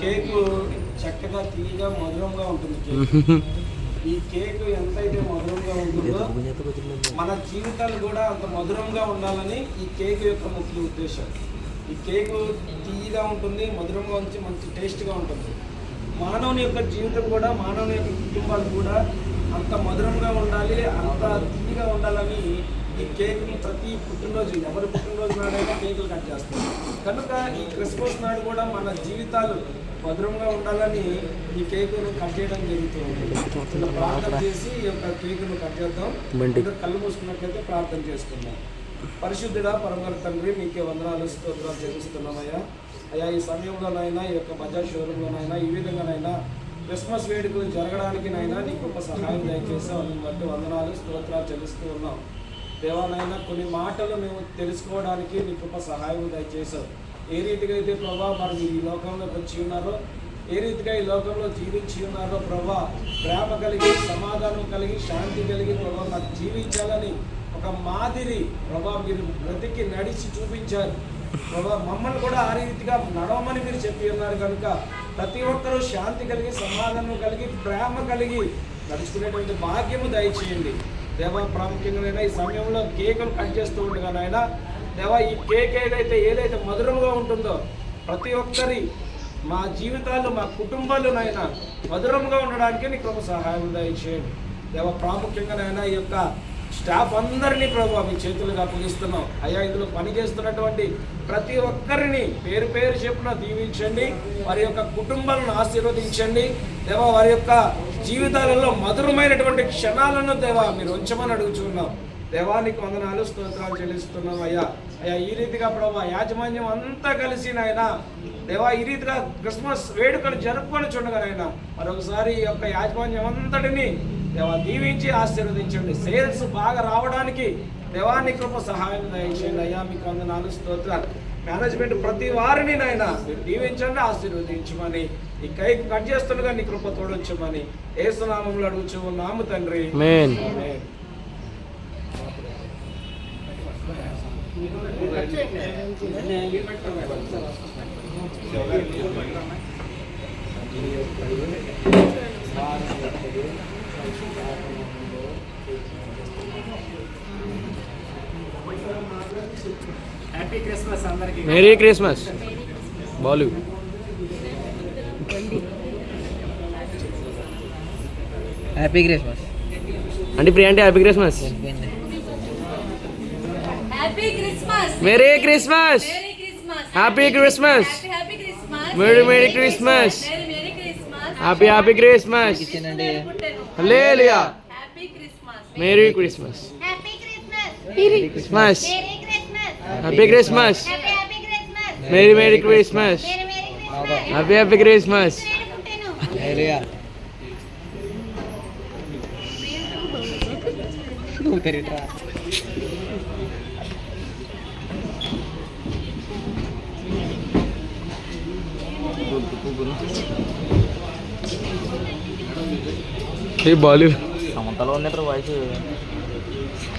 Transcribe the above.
Cake చక్కగా తీయగా మధురంగా ఉంటుంది. ఈ కేక్ ఎంతైతే మధురంగా ఉంటుందో మన జీవితాలు కూడా అంత మధురంగా ఉండాలని ఈ కేక్ యొక్క ముఖ్య ఉద్దేశం. ఈ కేక్ తీయగా ఉంటుంది, మధురంగా ఉంచి మంచి టేస్ట్గా ఉంటుంది. మానవుని యొక్క జీవితం కూడా, మానవుని యొక్క కుటుంబాలు కూడా అంత మధురంగా ఉండాలి, అంత తీయగా ఉండాలని ఈ కేక్ని ప్రతి పుట్టినరోజు, ఎవరి పుట్టినరోజు నాడైనా కేకులు కట్ చేస్తారు. కనుక ఈ క్రిస్మస్ నాడు కూడా మన జీవితాలు మధురంగా ఉండాలని ఈ కేకును కట్ చేయడం జరుగుతుంది. ప్రార్థన చేసి ఈ యొక్క కేకును కట్ చేద్దాం. కళ్ళు మూసుకున్నట్లయితే ప్రార్థన చేసుకుందాం. పరిశుద్ధుడా పరమ తండ్రి, మీకే వందనాలు స్తోత్రాలు చెల్లిస్తున్నామయ్యా. అయ్యా ఈ సమయంలోనైనా, ఈ యొక్క బజాజ్ షోరూంలోనైనా, ఈ విధంగానైనా క్రిస్మస్ వేడుకలు జరగడానికి నైనా నీ గొప్ప సహాయం దయచేసావు. అందుని బట్టి వందనాలు స్తోత్రాలు చెల్లిస్తూ ఉన్నాం. దేవానైనా కొన్ని మాటలు మేము తెలుసుకోవడానికి నీ గొప్ప సహాయం దయచేసావు. ఏ రీతిగా అయితే ప్రభా మరి మీరు ఈ లోకంలోకి వచ్చి ఉన్నారో, ఏ రీతిగా ఈ లోకంలో జీవించి ఉన్నారో ప్రభా, ప్రేమ కలిగి, సమాధానం కలిగి, శాంతి కలిగి ప్రభా మాకు జీవించాలని ఒక మాదిరి ప్రభా మీరు బ్రతికి నడిచి చూపించారు ప్రభా. మమ్మల్ని కూడా ఆ రీతిగా నడవమని మీరు చెప్పి ఉన్నారు. కనుక ప్రతి ఒక్కరూ శాంతి కలిగి, సమాధానం కలిగి, ప్రేమ కలిగి నడుచుకునేటువంటి భాగ్యము దయచేయండి దేవా. ప్రాముఖ్యంగా ఈ సమయంలో కేకులు కట్ చేస్తూ ఉండగానైనా దేవా, ఈ కేక్ ఏదైతే మధురంగా ఉంటుందో ప్రతి ఒక్కరి మా జీవితాలు, మా కుటుంబాలునైనా మధురంగా ఉండడానికి నీకు ఒక సహాయం దయచేయండి దేవా. ప్రాముఖ్యంగానైనా ఈ యొక్క స్టాఫ్ అందరినీ ప్రభావ మీ చేతులుగా అప్పగిస్తున్నాం అయ్యా. ఇందులో పనిచేస్తున్నటువంటి ప్రతి ఒక్కరిని పేరు పేరు చెప్పున దీవించండి. వారి యొక్క కుటుంబాలను ఆశీర్వదించండి దేవా. వారి యొక్క జీవితాలలో మధురమైనటువంటి క్షణాలను దేవా మీరు ఉంచమని అడుగుతున్నాం దేవానికి వందనాలు స్తోత్రాలు చెల్లిస్తున్నాం అయ్యా. అయ్యా ఈ రీతిగా ప్రభా యాజమాన్యం అంతా కలిసి నాయన దేవా ఈ రీతిగా క్రిస్మస్ వేడుకలు జరుపుకొని చూడగానైనా మరొకసారి ఈ యొక్క యాజమాన్యం అంతటిని దేవా దీవించి ఆశీర్వదించండి. సేల్స్ బాగా రావడానికి దేవాని కృప సహాయం దయచేయండి అయ్యా. మీకు వందనాలు స్తోత్రాలు. మేనేజ్మెంట్ ప్రతి వారిని నాయన మీరు దీవించండి, ఆశీర్వదించమని ఈ కేక్ కట్ చేస్తుండగా నీ కృప తోడొచ్చమని యేసు నామములో అడుగుచు ఉన్నాము తండ్రి. ఆమేన్. హ్యాపీ క్రిస్మస్ అందరికీ. Merry Christmas Balu. Happy Christmas అంటే ప్రియ అంటే happy Christmas. Happy Christmas. Merry Christmas. Happy Christmas. Merry merry Christmas. Happy happy Christmas. హల్లెలూయా. Merry Christmas. Merry Christmas. Happy Christmas. Merry merry Christmas. Happy happy Christmas. హల్లెలూయా. నువ్వు తెరిట్రా. బాలు సమంతలో ఉన్నట్టు voice